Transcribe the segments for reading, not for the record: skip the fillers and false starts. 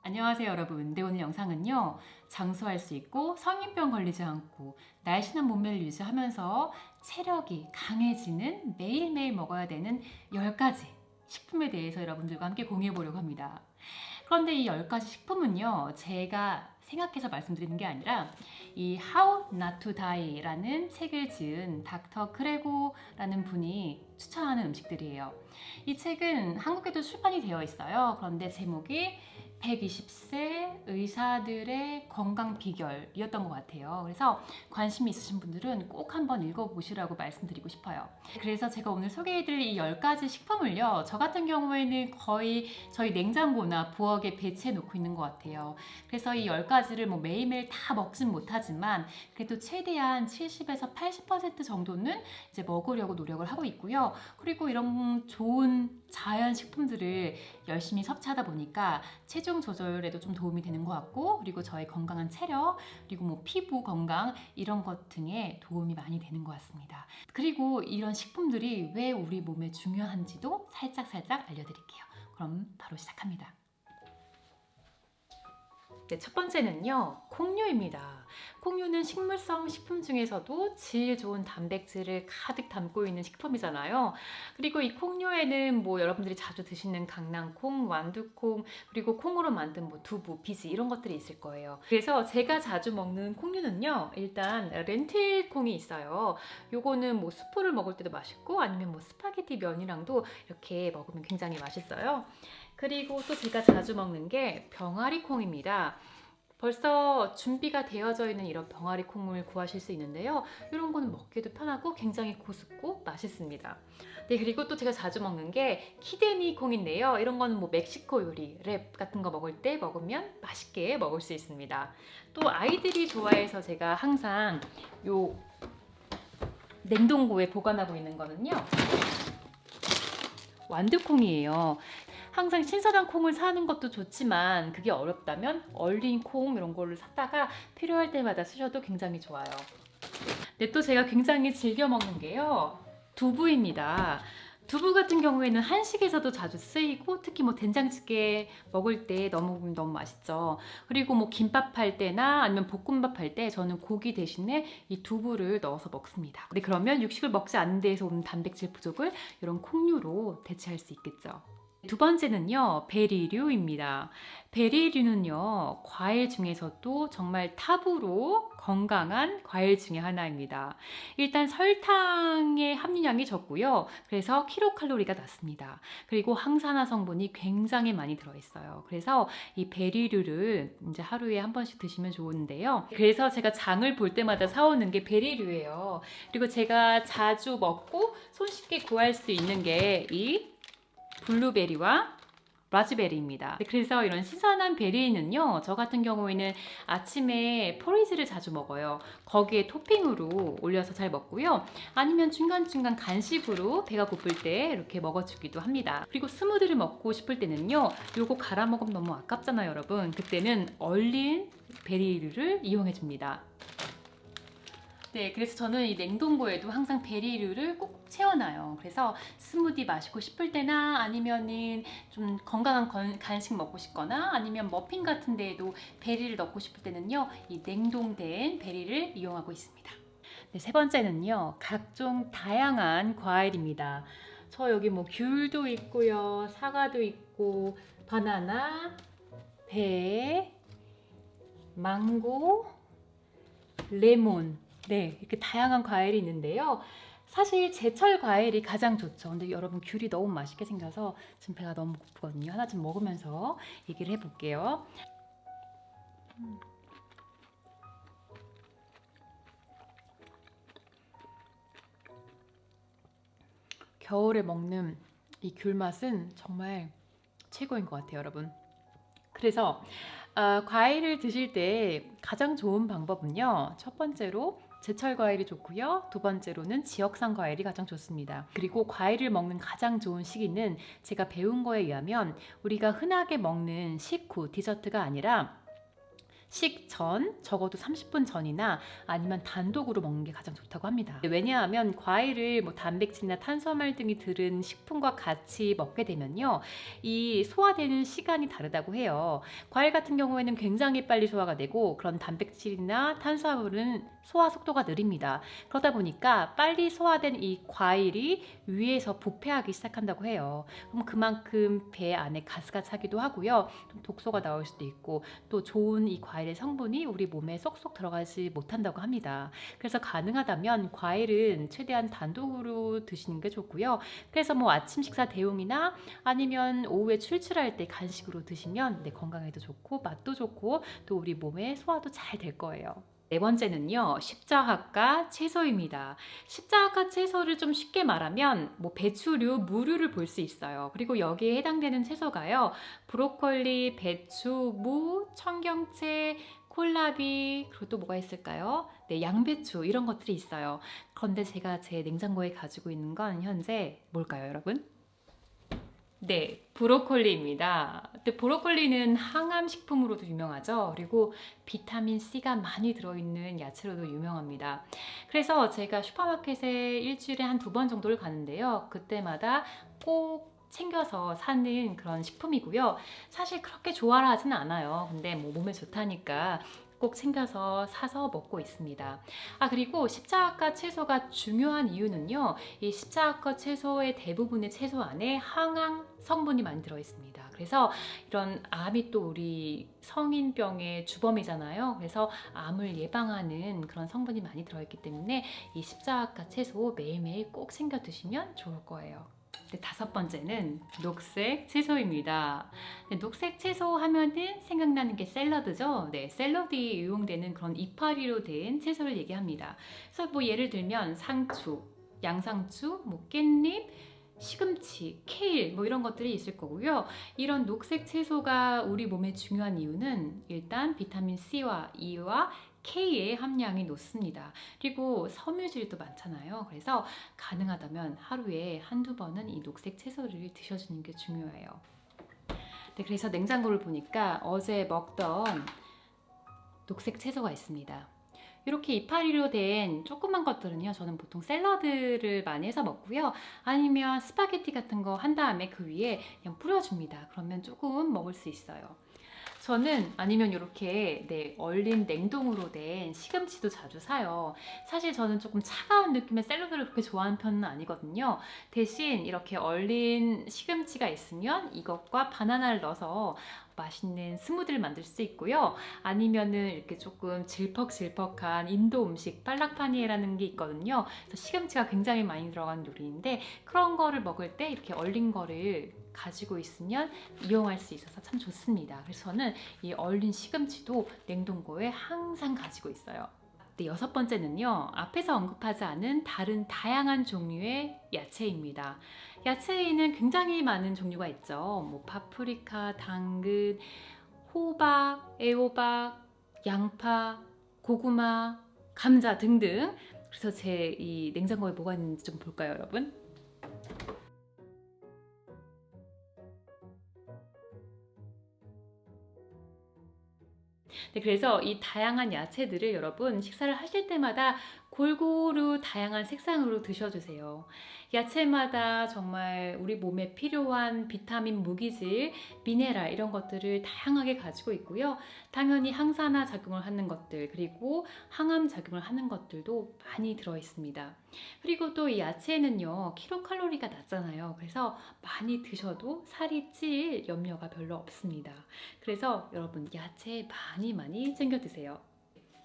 안녕하세요 여러분. 네, 오늘 영상은요, 장수할 수 있고 성인병 걸리지 않고 날씬한 몸매를 유지하면서 체력이 강해지는 매일매일 먹어야 되는 10가지 식품에 대해서 여러분들과 함께 공유해 보려고 합니다. 그런데 이 10가지 식품은요, 제가 생각해서 말씀드리는 게 아니라 이 How Not to Die라는 책을 지은 닥터 크레고라는 분이 추천하는 음식들이에요. 이 책은 한국에도 출판이 되어 있어요. 그런데 제목이 120세 의사들의 건강 비결이었던 것 같아요. 그래서 관심 있으신 분들은 꼭 한번 읽어보시라고 말씀드리고 싶어요. 그래서 제가 오늘 소개해드릴 이 10가지 식품을요, 저 같은 경우에는 거의 저희 냉장고나 부엌에 배치해 놓고 있는 것 같아요. 그래서 이 10가지를 뭐 매일매일 다 먹진 못하지만 그래도 최대한 70에서 80% 정도는 이제 먹으려고 노력을 하고 있고요. 그리고 이런 좋은 자연 식품들을 열심히 섭취하다 보니까 체중 조절에도 좀 도움이 되는 것 같고, 그리고 저의 건강한 체력, 그리고 뭐 피부 건강 이런 것 등에 도움이 많이 되는 것 같습니다. 그리고 이런 식품들이 왜 우리 몸에 중요한지도 살짝 알려드릴게요. 그럼 바로 시작합니다. 네, 첫 번째는요, 콩류입니다. 콩류는 식물성 식품 중에서도 질 좋은 단백질을 가득 담고 있는 식품이잖아요. 그리고 이 콩류에는 뭐 여러분들이 자주 드시는 강낭콩, 완두콩, 그리고 콩으로 만든 뭐 두부, 비지 이런 것들이 있을 거예요. 그래서 제가 자주 먹는 콩류는요, 일단 렌틸콩이 있어요. 요거는 뭐 수프를 먹을 때도 맛있고 아니면 뭐 스파게티 면이랑도 이렇게 먹으면 굉장히 맛있어요. 그리고 또 제가 자주 먹는 게 병아리 콩입니다. 벌써 준비가 되어져 있는 이런 병아리 콩을 구하실 수 있는데요. 이런 거는 먹기도 편하고 굉장히 고습고 맛있습니다. 네, 그리고 또 제가 자주 먹는 게 키드니 콩인데요. 이런 거는 뭐 멕시코 요리, 랩 같은 거 먹을 때 먹으면 맛있게 먹을 수 있습니다. 또 아이들이 좋아해서 제가 항상 요 냉동고에 보관하고 있는 거는요, 완두콩이에요. 항상 신선한 콩을 사는 것도 좋지만 그게 어렵다면 얼린 콩 이런 거를 샀다가 필요할 때마다 쓰셔도 굉장히 좋아요. 근데 또 제가 굉장히 즐겨 먹는 게요, 두부입니다. 두부 같은 경우에는 한식에서도 자주 쓰이고 특히 뭐 된장찌개 먹을 때 너무 맛있죠. 그리고 뭐 김밥 할 때나 아니면 볶음밥 할 때 저는 고기 대신에 이 두부를 넣어서 먹습니다. 근데 그러면 육식을 먹지 않는 데에서 오는 단백질 부족을 이런 콩류로 대체할 수 있겠죠. 두 번째는요, 베리류입니다. 베리류는요, 과일 중에서도 정말 탑으로 건강한 과일 중에 하나입니다. 일단 설탕의 함유량이 적고요. 그래서 킬로칼로리가 낮습니다. 그리고 항산화 성분이 굉장히 많이 들어있어요. 그래서 이 베리류를 이제 하루에 한 번씩 드시면 좋은데요. 그래서 제가 장을 볼 때마다 사오는 게 베리류예요. 그리고 제가 자주 먹고 손쉽게 구할 수 있는 게 이 블루베리와 라즈베리입니다. 그래서 이런 신선한 베리는요, 저 같은 경우에는 아침에 포리지를 자주 먹어요. 거기에 토핑으로 올려서 잘 먹고요. 아니면 중간중간 간식으로 배가 고플 때 이렇게 먹어주기도 합니다. 그리고 스무디를 먹고 싶을 때는요, 요거 갈아 먹으면 너무 아깝잖아요, 여러분. 그때는 얼린 베리류를 이용해줍니다. 네, 그래서 저는 이 냉동고에도 항상 베리류를 꼭 채워놔요. 그래서 스무디 마시고 싶을 때나 아니면은 좀 건강한 간식 먹고 싶거나 아니면 머핀 같은 데에도 베리를 넣고 싶을 때는요, 이 냉동된 베리를 이용하고 있습니다. 네, 세 번째는요, 각종 다양한 과일입니다. 저 여기 뭐 귤도 있고요, 사과도 있고, 바나나, 배, 망고, 레몬, 네, 이렇게 다양한 과일이 있는데요. 사실 제철 과일이 가장 좋죠. 근데 여러분, 귤이 너무 맛있게 생겨서 지금 배가 너무 고프거든요. 하나 좀 먹으면서 얘기를 해볼게요. 겨울에 먹는 이 귤 맛은 정말 최고인 것 같아요, 여러분. 그래서 과일을 드실 때 가장 좋은 방법은요, 첫 번째로 제철 과일이 좋고요, 두 번째로는 지역산 과일이 가장 좋습니다. 그리고 과일을 먹는 가장 좋은 시기는 제가 배운 거에 의하면 우리가 흔하게 먹는 식후, 디저트가 아니라 식전, 적어도 30분 전이나 아니면 단독으로 먹는 게 가장 좋다고 합니다. 왜냐하면 과일을 뭐 단백질이나 탄수화물 등이 들은 식품과 같이 먹게 되면요, 이 소화되는 시간이 다르다고 해요. 과일 같은 경우에는 굉장히 빨리 소화가 되고, 그런 단백질이나 탄수화물은 소화 속도가 느립니다. 그러다 보니까 빨리 소화된 이 과일이 위에서 부패하기 시작한다고 해요. 그럼 그만큼 배 안에 가스가 차기도 하고요, 좀 독소가 나올 수도 있고, 또 좋은 이 과일의 성분이 우리 몸에 쏙쏙 들어가지 못한다고 합니다. 그래서 가능하다면 과일은 최대한 단독으로 드시는 게 좋고요. 그래서 뭐 아침 식사 대용이나 아니면 오후에 출출할 때 간식으로 드시면 건강에도 좋고 맛도 좋고 또 우리 몸에 소화도 잘 될 거예요. 네 번째는요, 십자합과 채소입니다. 십자합과 채소를 좀 쉽게 말하면 뭐 배추류, 무류를 볼 수 있어요. 그리고 여기에 해당되는 채소가요, 브로콜리, 배추, 무, 청경채, 콜라비, 그리고 또 뭐가 있을까요? 네, 양배추, 이런 것들이 있어요. 그런데 제가 제 냉장고에 가지고 있는 건 현재 뭘까요, 여러분? 네, 브로콜리입니다. 근데 브로콜리는 항암 식품으로도 유명하죠. 그리고 비타민 C가 많이 들어있는 야채로도 유명합니다. 그래서 제가 슈퍼마켓에 일주일에 한 2번 정도를 가는데요, 그때마다 꼭 챙겨서 사는 그런 식품이고요. 사실 그렇게 좋아라 하진 않아요. 근데 뭐 몸에 좋다니까 꼭 챙겨서 사서 먹고 있습니다. 그리고 십자합과 채소가 중요한 이유는요, 이 십자합과 채소의 대부분의 채소 안에 항암 성분이 많이 들어 있습니다. 그래서 이런 암이 또 우리 성인병의 주범이잖아요. 그래서 암을 예방하는 그런 성분이 많이 들어있기 때문에 이 십자합과 채소 매일매일 꼭 챙겨 드시면 좋을 거예요. 네, 5번째는 녹색 채소입니다. 네, 녹색 채소 하면은 생각나는 게 샐러드죠. 네, 샐러드에 이용되는 그런 이파리로 된 채소를 얘기합니다. 그래서 뭐 예를 들면 상추, 양상추, 뭐 깻잎, 시금치, 케일 뭐 이런 것들이 있을 거고요. 이런 녹색 채소가 우리 몸에 중요한 이유는 일단 비타민 C와 E와 K의 함량이 높습니다. 그리고 섬유질도 많잖아요. 그래서 가능하다면 하루에 한두 번은 이 녹색 채소를 드셔주는 게 중요해요. 네, 그래서 냉장고를 보니까 어제 먹던 녹색 채소가 있습니다. 이렇게 이파리로 된 조그만 것들은요, 저는 보통 샐러드를 많이 해서 먹고요. 아니면 스파게티 같은 거 한 다음에 그 위에 그냥 뿌려줍니다. 그러면 조금 먹을 수 있어요. 저는 아니면 이렇게 얼린 냉동으로 된 시금치도 자주 사요. 사실 저는 조금 차가운 느낌의 샐러드를 그렇게 좋아하는 편은 아니거든요. 대신 이렇게 얼린 시금치가 있으면 이것과 바나나를 넣어서 맛있는 스무디를 만들 수 있고요. 아니면은 이렇게 조금 질퍽질퍽한 인도 음식 팔락파니에라는 게 있거든요. 그래서 시금치가 굉장히 많이 들어간 요리인데 그런 거를 먹을 때 이렇게 얼린 거를 가지고 있으면 이용할 수 있어서 참 좋습니다. 그래서 저는 이 얼린 시금치도 냉동고에 항상 가지고 있어요. 네, 6번째는요, 앞에서 언급하지 않은 다른 다양한 종류의 야채입니다. 야채에는 굉장히 많은 종류가 있죠. 뭐 파프리카, 당근, 호박, 애호박, 양파, 고구마, 감자 등등. 그래서 제 이 냉장고에 뭐가 있는지 좀 볼까요, 여러분? 네, 그래서 이 다양한 야채들을 여러분 식사를 하실 때마다 골고루 다양한 색상으로 드셔주세요. 야채마다 정말 우리 몸에 필요한 비타민, 무기질, 미네랄 이런 것들을 다양하게 가지고 있고요. 당연히 항산화 작용을 하는 것들, 그리고 항암 작용을 하는 것들도 많이 들어 있습니다. 그리고 또 이 야채는요, 킬로칼로리가 낮잖아요. 그래서 많이 드셔도 살이 찔 염려가 별로 없습니다. 그래서 여러분 야채 많이 챙겨 드세요.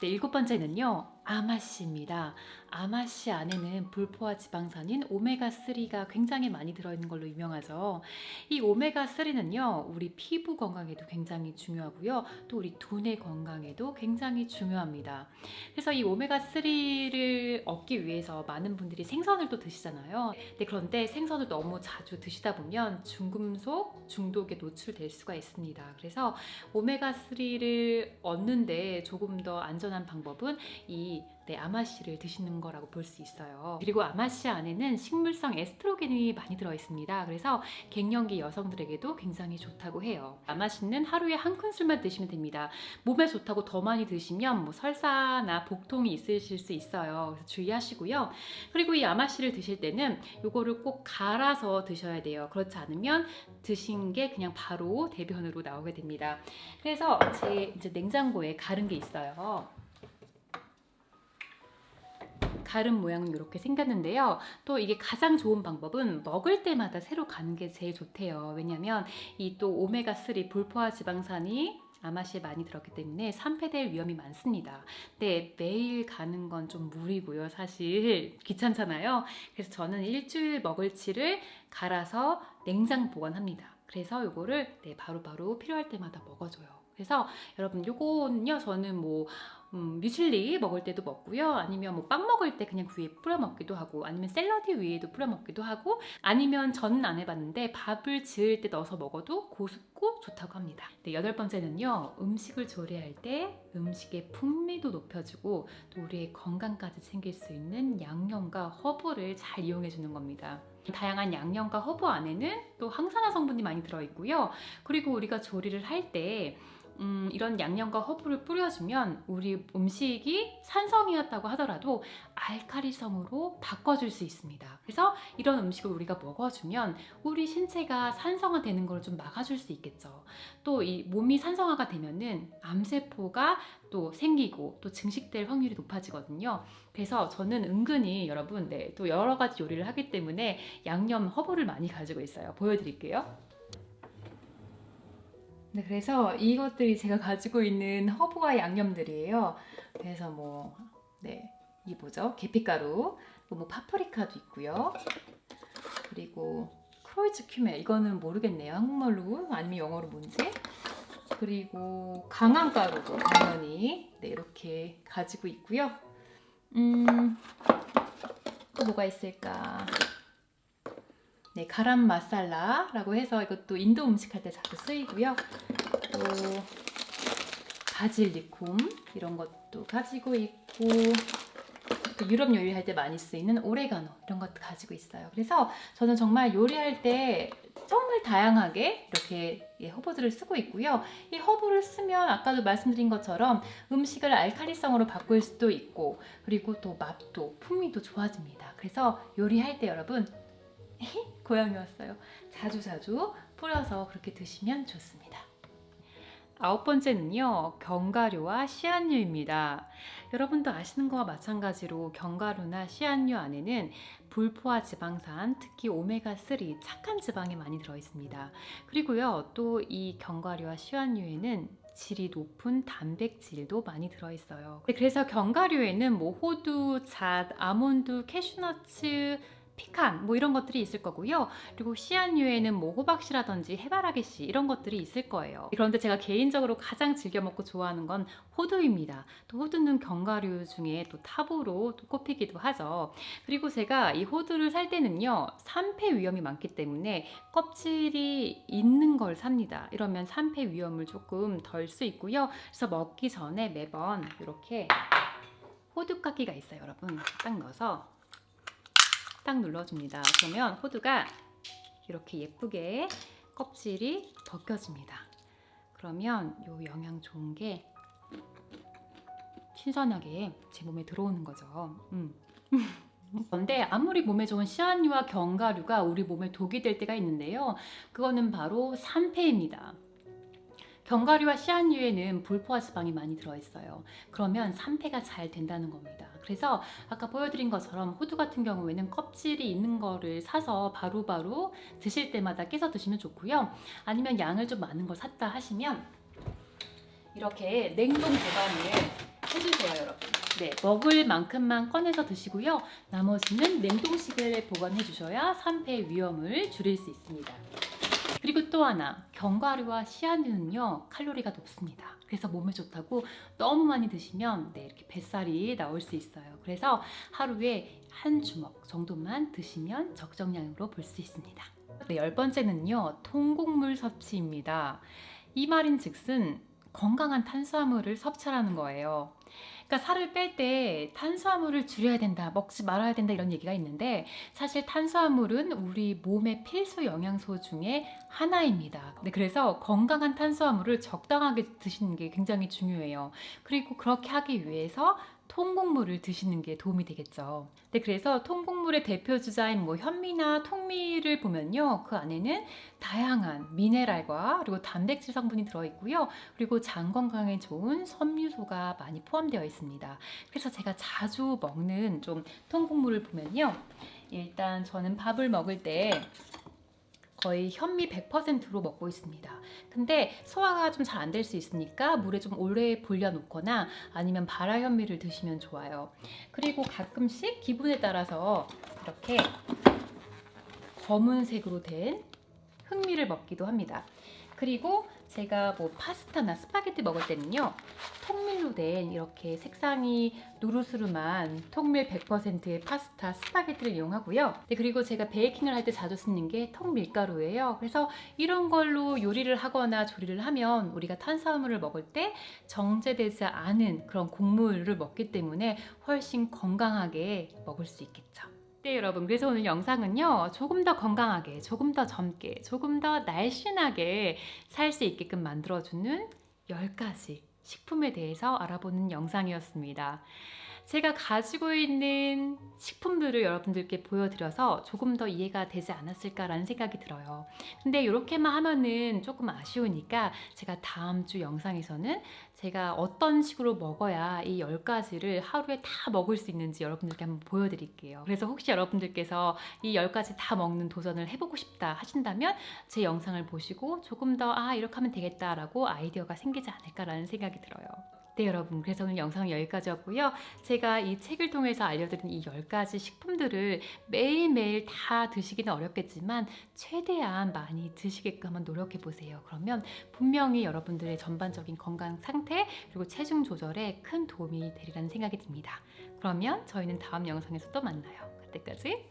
네, 7번째는요, 아마씨입니다. 아마씨 안에는 불포화 지방산인 오메가3가 굉장히 많이 들어있는 걸로 유명하죠. 이 오메가3는요, 우리 피부 건강에도 굉장히 중요하고요. 또 우리 두뇌 건강에도 굉장히 중요합니다. 그래서 이 오메가3를 얻기 위해서 많은 분들이 생선을 또 드시잖아요. 네, 그런데 생선을 너무 자주 드시다 보면 중금속 중독에 노출될 수가 있습니다. 그래서 오메가3를 얻는데 조금 더 안전한 방법은 이 방법이 아마씨를 드시는 거라고 볼 수 있어요. 그리고 아마씨 안에는 식물성 에스트로겐이 많이 들어있습니다. 그래서 갱년기 여성들에게도 굉장히 좋다고 해요. 아마씨는 하루에 한 큰술만 드시면 됩니다. 몸에 좋다고 더 많이 드시면 뭐 설사나 복통이 있으실 수 있어요. 그래서 주의하시고요. 그리고 이 아마씨를 드실 때는 이거를 꼭 갈아서 드셔야 돼요. 그렇지 않으면 드신 게 그냥 바로 대변으로 나오게 됩니다. 그래서 제 이제 냉장고에 갈은 게 있어요. 갈은 모양은 이렇게 생겼는데요. 또 이게 가장 좋은 방법은 먹을 때마다 새로 가는 게 제일 좋대요. 왜냐면 이 또 오메가3 불포화 지방산이 아마씨에 많이 들었기 때문에 산패될 위험이 많습니다. 근데 매일 가는 건 좀 무리고요. 사실 귀찮잖아요. 그래서 저는 일주일 먹을치를 갈아서 냉장 보관합니다. 그래서 요거를 바로바로 필요할 때마다 먹어줘요. 그래서 여러분 요거는요, 저는 뭐 뮤슬리 먹을 때도 먹고요, 아니면 뭐 빵 먹을 때 그냥 그 위에 뿌려 먹기도 하고, 아니면 샐러드 위에도 뿌려 먹기도 하고, 아니면 저는 안 해봤는데 밥을 지을 때 넣어서 먹어도 고소고 좋다고 합니다. 네, 8번째는요, 음식을 조리할 때 음식의 풍미도 높여주고 또 우리의 건강까지 챙길 수 있는 양념과 허브를 잘 이용해 주는 겁니다. 다양한 양념과 허브 안에는 또 항산화 성분이 많이 들어있고요. 그리고 우리가 조리를 할때 이런 양념과 허브를 뿌려주면 우리 음식이 산성이었다고 하더라도 알칼리성으로 바꿔줄 수 있습니다. 그래서 이런 음식을 우리가 먹어주면 우리 신체가 산성화되는 걸 좀 막아줄 수 있겠죠. 또 이 몸이 산성화가 되면은 암세포가 또 생기고 또 증식될 확률이 높아지거든요. 그래서 저는 은근히 여러분, 또 여러 가지 요리를 하기 때문에 양념 허브를 많이 가지고 있어요. 보여드릴게요. 네, 그래서 이것들이 제가 가지고 있는 허브와 양념들이에요. 그래서 이 뭐죠? 계피가루, 뭐 파프리카도 있고요. 그리고 크로이츠 큐멘, 이거는 모르겠네요. 한국말로 아니면 영어로 뭔지. 그리고 강황가루도 당연히 이렇게 가지고 있고요. 또 뭐가 있을까? 가람 마살라라고 해서 이것도 인도 음식 할 때 자주 쓰이고요. 또 바질리콤 이런 것도 가지고 있고, 또 유럽 요리할 때 많이 쓰이는 오레가노 이런 것도 가지고 있어요. 그래서 저는 정말 요리할 때 정말 다양하게 이렇게 허브들을 쓰고 있고요. 이 허브를 쓰면 아까도 말씀드린 것처럼 음식을 알칼리성으로 바꿀 수도 있고, 그리고 또 맛도 풍미도 좋아집니다. 그래서 요리할 때 여러분, 고양이 왔어요, 자주자주 뿌려서 그렇게 드시면 좋습니다. 9번째는요, 견과류와 씨앗류입니다. 여러분도 아시는 거와 마찬가지로 견과류나 씨앗류 안에는 불포화 지방산, 특히 오메가3 착한 지방이 많이 들어있습니다. 그리고요, 또 이 견과류와 씨앗류에는 질이 높은 단백질도 많이 들어있어요. 그래서 견과류에는 뭐 호두, 잣, 아몬드, 캐슈너츠, 피칸 뭐 이런 것들이 있을 거고요. 그리고 씨앗류에는 뭐 호박씨라든지 해바라기씨 이런 것들이 있을 거예요. 그런데 제가 개인적으로 가장 즐겨 먹고 좋아하는 건 호두입니다. 또 호두는 견과류 중에 또 탑으로 또 꼽히기도 하죠. 그리고 제가 이 호두를 살 때는요, 산패 위험이 많기 때문에 껍질이 있는 걸 삽니다. 이러면 산패 위험을 조금 덜 수 있고요. 그래서 먹기 전에 매번 이렇게 호두깎이가 있어요. 여러분, 딱 넣어서 딱 눌러줍니다. 그러면 호두가 이렇게 예쁘게 껍질이 벗겨집니다. 그러면 요 영양 좋은 게 신선하게 제 몸에 들어오는 거죠. 그런데 아무리 몸에 좋은 씨앗류와 견과류가 우리 몸에 독이 될 때가 있는데요. 그거는 바로 산패입니다. 견과류와 씨앗류에는 불포화 지방이 많이 들어있어요. 그러면 산패가 잘 된다는 겁니다. 그래서 아까 보여드린 것처럼 호두 같은 경우에는 껍질이 있는 거를 사서 바로바로 드실 때마다 깨서 드시면 좋고요. 아니면 양을 좀 많은 걸 샀다 하시면 이렇게 냉동 보관을 해주세요, 여러분. 먹을 만큼만 꺼내서 드시고요. 나머지는 냉동실에 보관해 주셔야 산패 위험을 줄일 수 있습니다. 그리고 또 하나, 견과류와 씨앗류는요, 칼로리가 높습니다. 그래서 몸에 좋다고 너무 많이 드시면 이렇게 뱃살이 나올 수 있어요. 그래서 하루에 한 주먹 정도만 드시면 적정량으로 볼 수 있습니다. 10번째는요, 통곡물 섭취입니다. 이 말인 즉슨 건강한 탄수화물을 섭취하라는 거예요. 그러니까 살을 뺄 때 탄수화물을 줄여야 된다, 먹지 말아야 된다 이런 얘기가 있는데 사실 탄수화물은 우리 몸의 필수 영양소 중에 하나입니다. 네, 그래서 건강한 탄수화물을 적당하게 드시는 게 굉장히 중요해요. 그리고 그렇게 하기 위해서 통곡물을 드시는 게 도움이 되겠죠. 네, 그래서 통곡물의 대표 주자인 뭐 현미나 통밀을 보면요, 그 안에는 다양한 미네랄과 그리고 단백질 성분이 들어있고요. 그리고 장 건강에 좋은 섬유소가 많이 포함되어 있습니다. 그래서 제가 자주 먹는 좀 통곡물을 보면요. 일단 저는 밥을 먹을 때 거의 현미 100%로 먹고 있습니다. 근데 소화가 좀 잘 안 될 수 있으니까 물에 좀 오래 불려 놓거나 아니면 발화 현미를 드시면 좋아요. 그리고 가끔씩 기분에 따라서 이렇게 검은색으로 된 흑미를 먹기도 합니다. 그리고 제가 뭐 파스타나 스파게티 먹을 때는요, 통밀로 된 이렇게 색상이 누르스름한 통밀 100%의 파스타, 스파게티를 이용하고요. 네, 그리고 제가 베이킹을 할 때 자주 쓰는 게 통밀가루예요. 그래서 이런 걸로 요리를 하거나 조리를 하면 우리가 탄수화물을 먹을 때 정제되지 않은 그런 곡물을 먹기 때문에 훨씬 건강하게 먹을 수 있겠죠. 네, 여러분. 그래서 오늘 영상은요, 조금 더 건강하게, 조금 더 젊게, 조금 더 날씬하게 살 수 있게끔 만들어주는 10가지 식품에 대해서 알아보는 영상이었습니다. 제가 가지고 있는 식품들을 여러분들께 보여드려서 조금 더 이해가 되지 않았을까라는 생각이 들어요. 근데 이렇게만 하면은 조금 아쉬우니까 제가 다음 주 영상에서는 제가 어떤 식으로 먹어야 이 10가지를 하루에 다 먹을 수 있는지 여러분들께 한번 보여드릴게요. 그래서 혹시 여러분들께서 이 10가지 다 먹는 도전을 해보고 싶다 하신다면 제 영상을 보시고 조금 더 이렇게 하면 되겠다라고 아이디어가 생기지 않을까라는 생각이 들어요. 네, 여러분. 그래서 오늘 영상은 여기까지였고요. 제가 이 책을 통해서 알려드린 이 10가지 식품들을 매일매일 다 드시기는 어렵겠지만 최대한 많이 드시게끔 한번 노력해 보세요. 그러면 분명히 여러분들의 전반적인 건강 상태 그리고 체중 조절에 큰 도움이 되리라는 생각이 듭니다. 그러면 저희는 다음 영상에서 또 만나요. 그때까지